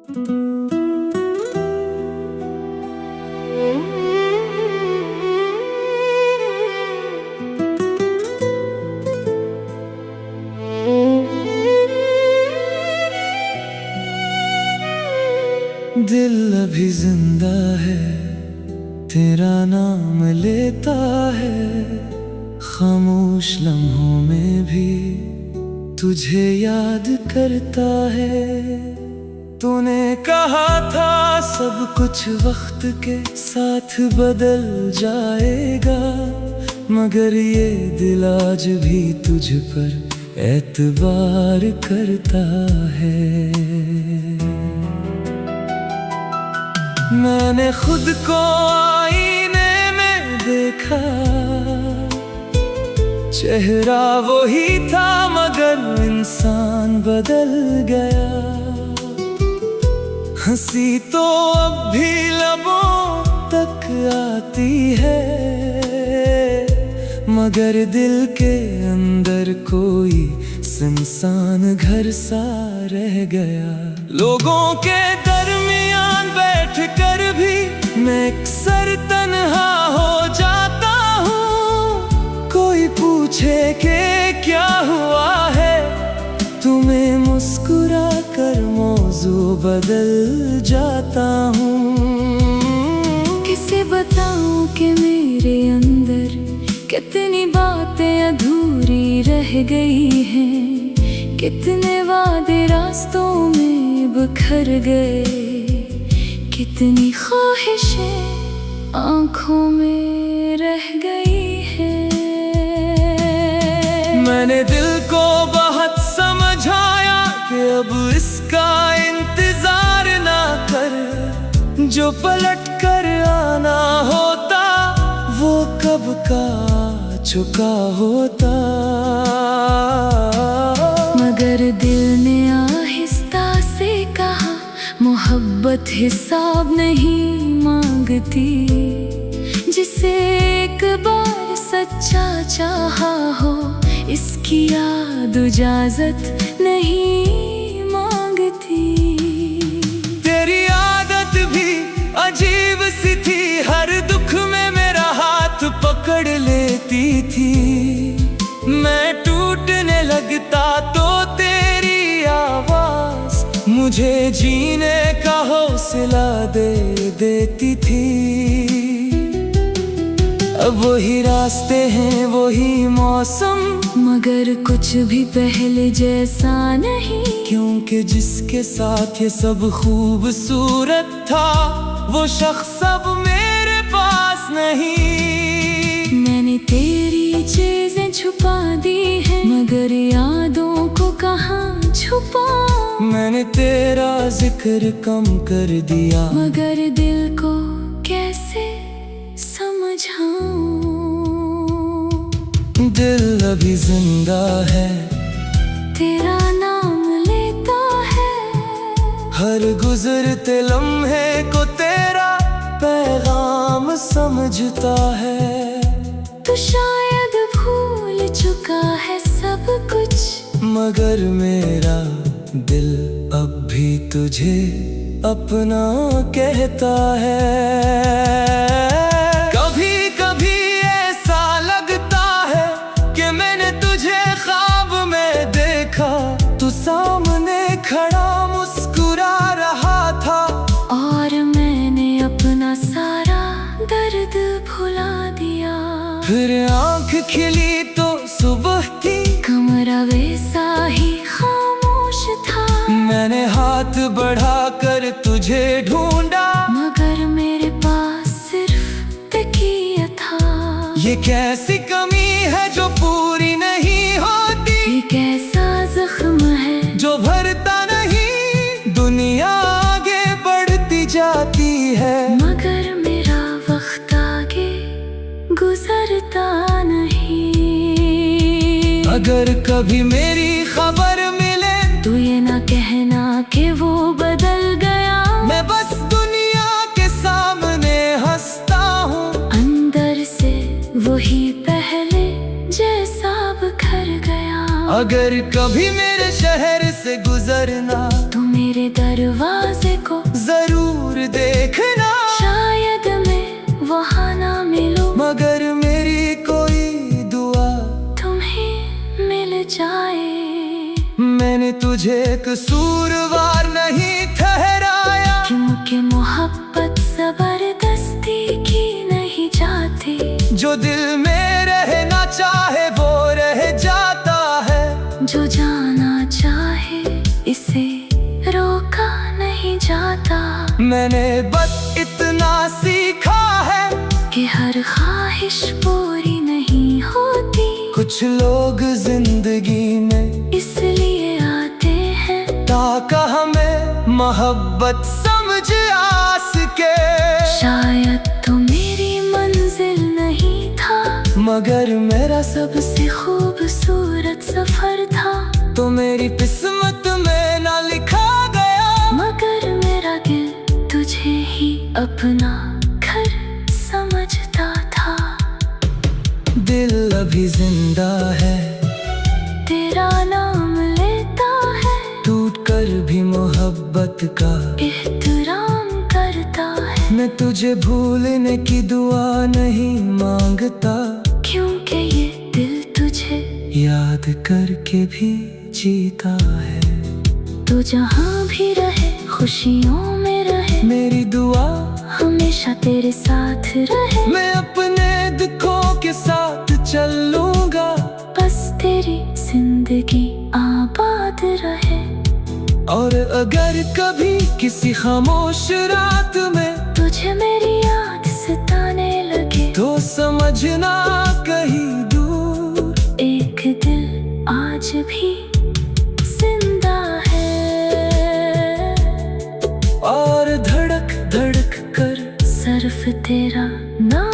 दिल अभी जिंदा है, तेरा नाम लेता है, खामोश लम्हों में भी तुझे याद करता है। तूने कहा था सब कुछ वक्त के साथ बदल जाएगा, मगर ये दिल आज भी तुझ पर एतबार करता है। मैंने खुद को आईने में देखा, चेहरा वही था मगर इंसान बदल गया। हंसी तो अब भी लबों तक आती है, मगर दिल के अंदर कोई सुनसान घर सा रह गया। लोगों के दरमियान बैठ कर भी मैं अक्सर तन्हा हो जाता हूँ। कोई पूछे कि क्या हुआ है, तुम्हें मुस्कुरा कर मौजू बदल जाता हूँ। किसे बताऊं कि मेरे अंदर कितनी बातें अधूरी रह गई हैं, कितने वादे रास्तोमें बिखर गए, कितनी ख्वाहिशें आँखों में रह गई हैं। मैंने दिल को बहुत समझाया कि अब इसका इंतजार ना कर, जो पलट कर आना होता वो कब का चुका होता। मगर दिल ने आहिस्ता से कहा, मोहब्बत हिसाब नहीं मांगती, जिसे एक बार सच्चा चाहा हो इसकी याद इजाजत नहीं मांगती। तेरी आदत भी अजीब सी थी, हर दुख में मेरा हाथ पकड़ लेती थी। मैं टूटने लगता तो तेरी आवाज मुझे जीने का हौसला दे देती थी। अब वही रास्ते हैं वही मौसम, मगर कुछ भी पहले जैसा नहीं। क्योंकि जिसके साथ ये सब खूबसूरत था वो शख्स अब मेरे पास नहीं। मैंने तेरी चीजें छुपा दी हैं, मगर यादों को कहाँ छुपाऊं। मैंने तेरा जिक्र कम कर दिया, मगर दिल को कैसे समझाऊं। दिल अभी जिंदा है, तेरा नाम लेता है, हर गुजरते लम्हे को तेरा पैगाम समझता है। तू शायद भूल चुका है सब कुछ, मगर मेरा दिल अब भी तुझे अपना कहता है। कभी कभी ऐसा लगता है कि मैंने तुझे ख्वाब में देखा, तू सामने खड़ा मुस्कुरा रहा था, और मैंने अपना सारा दर्द भुला दिया। फिर आंख खिली तो सुबह थी, कमरा वैसा ही खामोश था। मैंने हाथ बढ़ाकर तुझे ढूंढा, मगर मेरे पास सिर्फ तकिया था। ये कैसी कमी है जो पूरी नहीं होती, ये कैसा जख्म है जो भरता नहीं। दुनिया आगे बढ़ती जाती है, मगर मेरा वक्त आगे गुजरता नहीं। अगर कभी मेरी खबर मिले तू ये ना कहना कि वो बदल गया। मैं बस दुनिया के सामने हंसता हूँ, अंदर से वही पहले जैसा बिखर गया। अगर कभी मेरे शहर से गुजरना तू मेरे दरवाजे कसूरवार नहीं ठहराया। क्योंकि मोहब्बत जबरदस्ती की नहीं जाती। जो दिल में रहना चाहे वो रह जाता है। जो जाना चाहे इसे रोका नहीं जाता। मैंने बस इतना सीखा है कि हर ख्वाहिश पूरी नहीं होती। कुछ लोग जिंदगी में इसलिए आते हैं ताकि हमें मोहब्बत समझ आ सके। शायद तो मेरी मंजिल नहीं था, मगर मेरा सबसे खूबसूरत सफर था। तो मेरी किस्मत में ना लिखा गया। मगर मेरा दिल तुझे ही अपना घर समझता था। दिल अभी जिंदा है, तेरा नाम लेता है। टूट कर भी मोहब्बत का एहतराम करता है। मैं तुझे भूलने की दुआ नहीं मांगता। क्योंकि ये दिल तुझे याद करके भी जीता है। तो जहाँ भी रहे खुशियों में रहे। मेरी दुआ हमेशा तेरे साथ रहे। मैं अपने दुखों के साथ चलूंगा। बस तेरी जिंदगी आबाद रहे। और अगर कभी किसी खामोश रात में तुझे मेरी याद सताने लगे, तो समझना कहीं दूर एक दिल आज भी जिंदा है। और धड़क धड़क कर सिर्फ तेरा नाम